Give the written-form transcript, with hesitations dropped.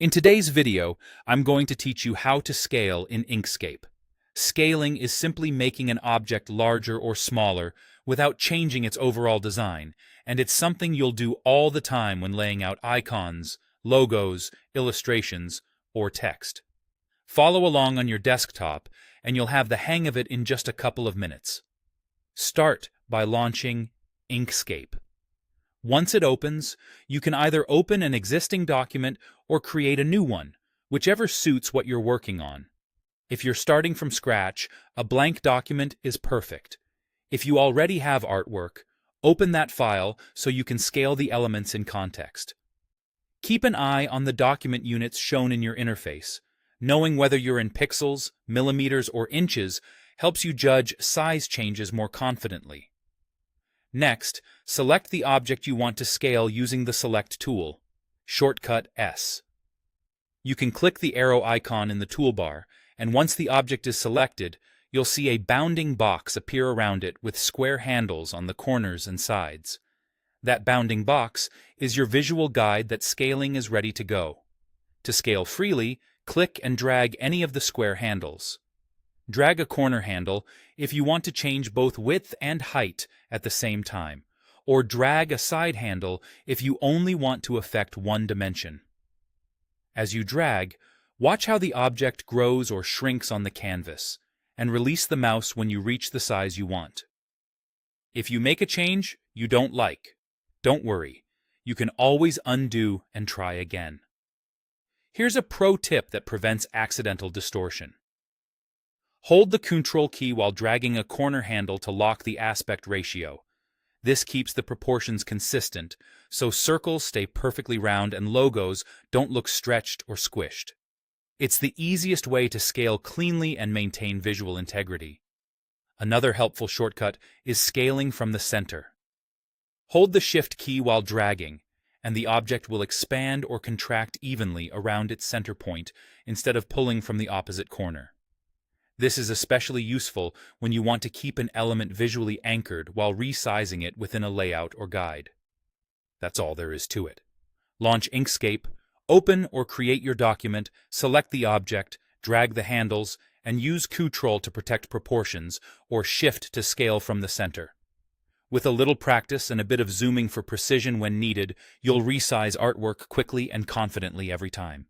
In today's video, I'm going to teach you how to scale in Inkscape. Scaling is simply making an object larger or smaller without changing its overall design, and it's something you'll do all the time when laying out icons, logos, illustrations, or text. Follow along on your desktop, and you'll have the hang of it in just a couple of minutes. Start by launching Inkscape. Once it opens, you can either open an existing document or create a new one, whichever suits what you're working on. If you're starting from scratch, a blank document is perfect. If you already have artwork, open that file so you can scale the elements in context. Keep an eye on the document units shown in your interface. Knowing whether you're in pixels, millimeters, or inches helps you judge size changes more confidently. Next, select the object you want to scale using the Select tool, shortcut S. You can click the arrow icon in the toolbar, and once the object is selected, you'll see a bounding box appear around it with square handles on the corners and sides. That bounding box is your visual guide that scaling is ready to go. To scale freely, click and drag any of the square handles. Drag a corner handle if you want to change both width and height at the same time, or drag a side handle if you only want to affect one dimension. As you drag, watch how the object grows or shrinks on the canvas, and release the mouse when you reach the size you want. If you make a change you don't like, don't worry, you can always undo and try again. Here's a pro tip that prevents accidental distortion. Hold the Ctrl key while dragging a corner handle to lock the aspect ratio. This keeps the proportions consistent, so circles stay perfectly round and logos don't look stretched or squished. It's the easiest way to scale cleanly and maintain visual integrity. Another helpful shortcut is scaling from the center. Hold the Shift key while dragging, and the object will expand or contract evenly around its center point instead of pulling from the opposite corner. This is especially useful when you want to keep an element visually anchored while resizing it within a layout or guide. That's all there is to it. Launch Inkscape, open or create your document, select the object, drag the handles, and use Ctrl to protect proportions or Shift to scale from the center. With a little practice and a bit of zooming for precision when needed, you'll resize artwork quickly and confidently every time.